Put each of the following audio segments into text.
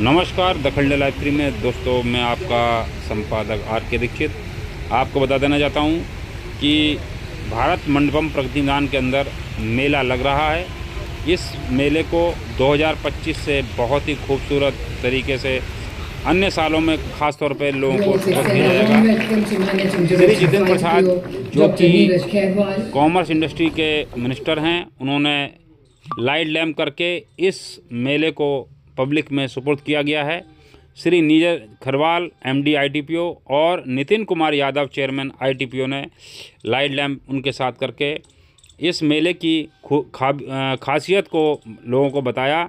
नमस्कार, द खंडे live stream में दोस्तों, मैं आपका संपादक आर के दीक्षित आपको बता देना चाहता हूं कि भारत मंडपम प्रगति मैदान के अंदर मेला लग रहा है। इस मेले को 2025 से बहुत ही खूबसूरत तरीके से अन्य सालों में खास तौर पर लोगों को सपोर्ट किया जाएगा। श्री जितेंद्र प्रसाद, जो कि कॉमर्स इंडस्ट्री के मिनिस्टर हैं, उन्होंने लाइट लैम्प करके इस मेले को पब्लिक में सुपुर्द किया गया है। श्री नीरज खरवाल, एमडी आईटीपीओ, और नितिन कुमार यादव, चेयरमैन आईटीपीओ, ने लाइट लैम्प उनके साथ करके इस मेले की खासियत को लोगों को बताया।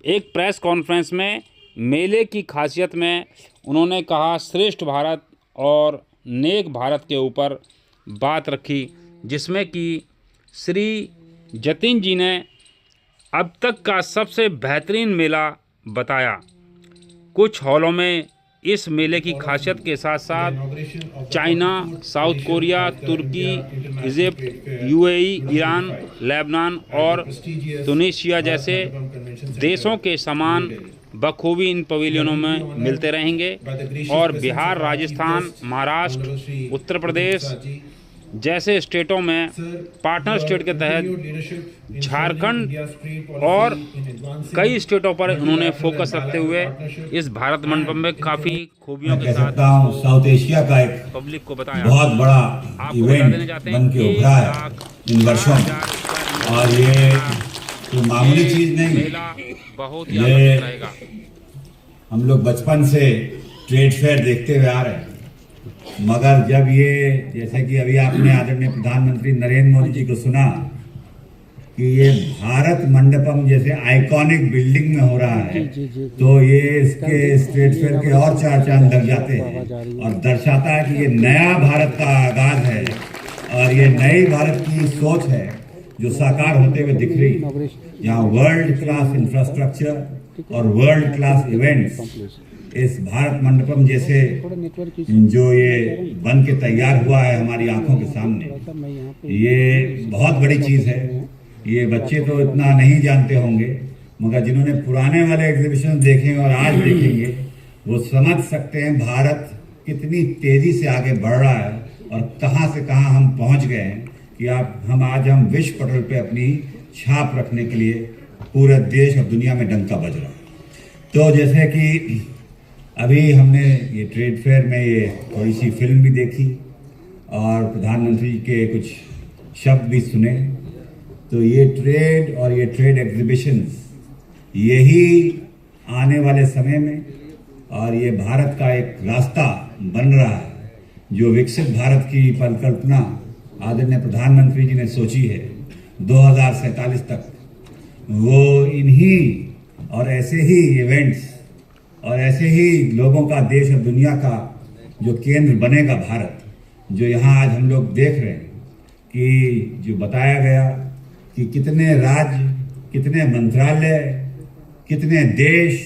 एक प्रेस कॉन्फ्रेंस में मेले की खासियत में उन्होंने कहा श्रेष्ठ भारत और नेक भारत के ऊपर बात रखी, जिसमें कि श्री जतिन जी ने अब तक का सबसे बेहतरीन मेला बताया। कुछ हॉलों में इस मेले की खासियत के साथ साथ चाइना, साउथ कोरिया, तुर्की, इजिप्ट, यूएई, ईरान, लेबनान और तुनिसिया जैसे देशों के सामान बखूबी इन पवेलियनों में मिलते रहेंगे। और बिहार, राजस्थान, महाराष्ट्र, उत्तर प्रदेश जैसे स्टेटों में पार्टनर स्टेट के तहत झारखंड और कई स्टेटों पर उन्होंने फोकस रखते हुए इस भारत मंडपम में काफ़ी खूबियों के साथ साउथ एशिया का एक पब्लिक को बताया। बहुत बड़ा इवेंट बन के उभरा है इन वर्षों में, और ये तो मामूली चीज नहीं, बहुत ये हम लोग बचपन से ट्रेड फेयर देखते हुए आ रहे हैं। मगर जब ये, जैसे कि अभी आपने आदरणीय प्रधानमंत्री नरेंद्र मोदी जी को सुना कि ये भारत मंडपम जैसे आइकॉनिक बिल्डिंग में हो रहा है, तो ये इसके स्टेट फेयर के और चार चांद लग जाते हैं और दर्शाता है कि ये नया भारत का आगाज है और ये नई भारत की सोच है जो साकार होते हुए दिख रही है। यहाँ वर्ल्ड क्लास इंफ्रास्ट्रक्चर और वर्ल्ड क्लास इवेंट्स इस भारत मंडपम जैसे जो ये बन के तैयार हुआ है हमारी आंखों के सामने, ये बहुत बड़ी चीज़ है। ये बच्चे तो इतना नहीं जानते होंगे, मगर जिन्होंने पुराने वाले एग्जीबिशन देखे और आज देखेंगे वो समझ सकते हैं भारत कितनी तेजी से आगे बढ़ रहा है और कहाँ से कहाँ हम पहुँच गए हैं कि हम विश्व पटल पे अपनी छाप रखने के लिए पूरे देश और दुनिया में डंका बज रहा है। तो जैसे कि अभी हमने ये ट्रेड फेयर में ये थोड़ी सी फिल्म भी देखी और प्रधानमंत्री के कुछ शब्द भी सुने, तो ये ट्रेड और ये ट्रेड एग्जीबिशंस यही आने वाले समय में और ये भारत का एक रास्ता बन रहा है जो विकसित भारत की परिकल्पना आदरणीय प्रधानमंत्री जी ने सोची है 2047 तक। वो इन्हीं और ऐसे ही इवेंट्स और ऐसे ही लोगों का देश और दुनिया का जो केंद्र बनेगा भारत, जो यहाँ आज हम लोग देख रहे हैं कि जो बताया गया कि कितने राज्य, कितने मंत्रालय, कितने देश,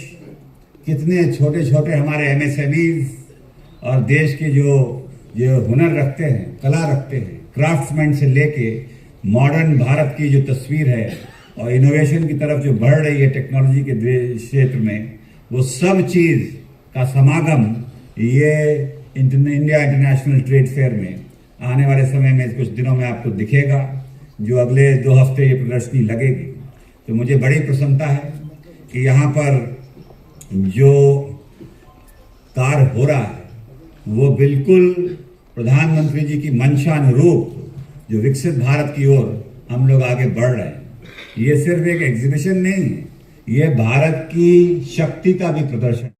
कितने छोटे छोटे हमारे एमएसएमईज और देश के जो हुनर रखते हैं, कला रखते हैं, क्राफ्ट्समैन से लेके मॉडर्न भारत की जो तस्वीर है और इनोवेशन की तरफ जो बढ़ रही है टेक्नोलॉजी के क्षेत्र में, वो सब चीज़ का समागम ये इंडिया इंटरनेशनल ट्रेड फेयर में आने वाले समय में कुछ दिनों में आपको दिखेगा, जो अगले 2 हफ्ते ये प्रदर्शनी लगेगी। तो मुझे बड़ी प्रसन्नता है कि यहाँ पर जो कार्य हो रहा है वो बिल्कुल प्रधानमंत्री जी की मंशा अनुरूप जो विकसित भारत की ओर हम लोग आगे बढ़ रहे हैं। ये सिर्फ एक एग्जीबिशन नहीं है, ये भारत की शक्ति का भी प्रदर्शन।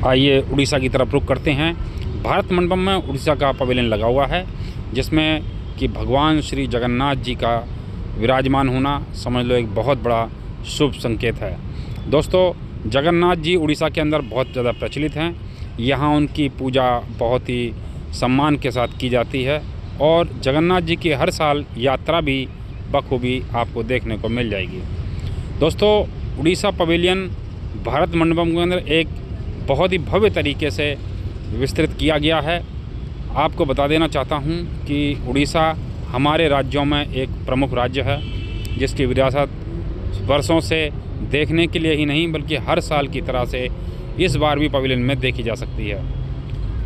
आइए उड़ीसा की तरफ रुख करते हैं। भारत मंडपम में उड़ीसा का पवेलियन लगा हुआ है, जिसमें कि भगवान श्री जगन्नाथ जी का विराजमान होना समझ लो एक बहुत बड़ा शुभ संकेत है। दोस्तों, जगन्नाथ जी उड़ीसा के अंदर बहुत ज़्यादा प्रचलित हैं। यहाँ उनकी पूजा बहुत ही सम्मान के साथ की जाती है और जगन्नाथ जी की हर साल यात्रा भी बखूबी आपको देखने को मिल जाएगी। दोस्तों, उड़ीसा पवेलियन भारत मंडपम के अंदर एक बहुत ही भव्य तरीके से विस्तृत किया गया है। आपको बता देना चाहता हूं कि उड़ीसा हमारे राज्यों में एक प्रमुख राज्य है, जिसकी विरासत वर्षों से देखने के लिए ही नहीं बल्कि हर साल की तरह से इस बार भी पवेलियन में देखी जा सकती है।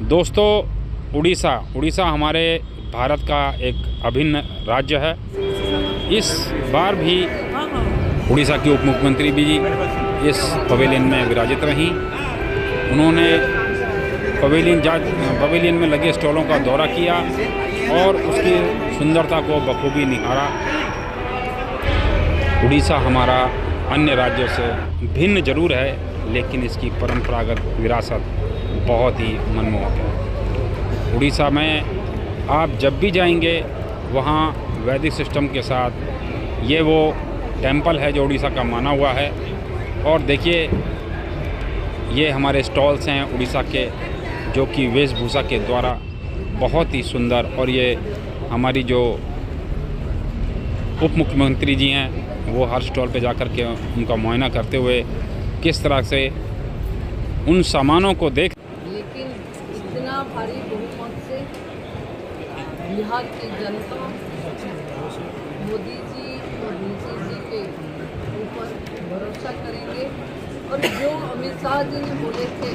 दोस्तों, उड़ीसा हमारे भारत का एक अभिन्न राज्य है। इस बार भी उड़ीसा की उप मुख्यमंत्री भी इस पवेलियन में विराजित रहीं। उन्होंने पवेलियन में लगे स्टॉलों का दौरा किया और उसकी सुंदरता को बखूबी निखारा। उड़ीसा हमारा अन्य राज्यों से भिन्न जरूर है, लेकिन इसकी परंपरागत विरासत बहुत ही मनमोहक है। उड़ीसा में आप जब भी जाएंगे वहाँ वैदिक सिस्टम के साथ ये वो टेंपल है जो उड़ीसा का माना हुआ है। और देखिए, ये हमारे स्टॉल्स हैं उड़ीसा के, जो कि वेशभूषा के द्वारा बहुत ही सुंदर। और ये हमारी जो उप मुख्यमंत्री जी हैं वो हर स्टॉल पे जाकर के उनका मुआयना करते हुए किस तरह से उन सामानों को देख। लेकिन इतना भारी बहुमत से बिहार की जनता मोदी जी और नीतीश जी के ऊपर भरोसा करेंगे। और जो अमित शाह जी ने बोले थे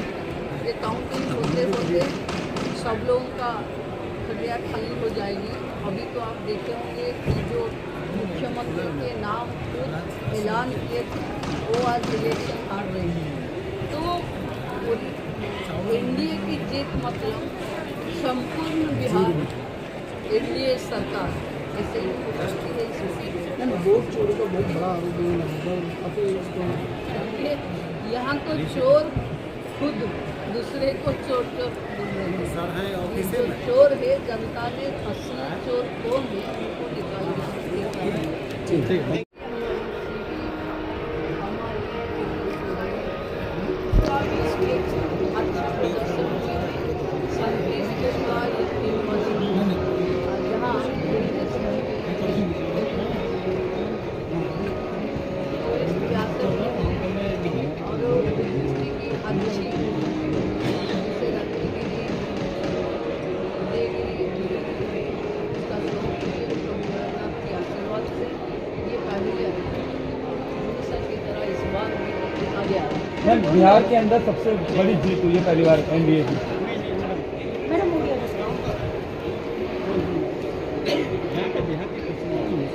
ये काउंटिंग होते होते सब लोगों का खटिया खाली हो जाएगी। अभी तो आप देखे होंगे कि जो मुख्यमंत्री के नाम खुद ऐलान किए थे वो आज इलेक्शन हार रहे हैं। तो एनडीए की जीत मतलब संपूर्ण बिहार एनडीए सरकार ऐसे ही हो सकती है। वोट चोरी का बहुत बड़ा यहाँ तो चोर खुद दूसरे को चोर बोल रहे हैं। जो चोर है जनता ने असली चोर कौन है उनको निकाल दिया। बिहार के अंदर सबसे बड़ी जीत हुई है पहली बार एनडीए की।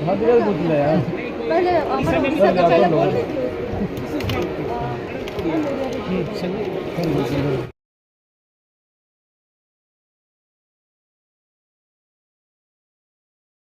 पूछ ले यार पहले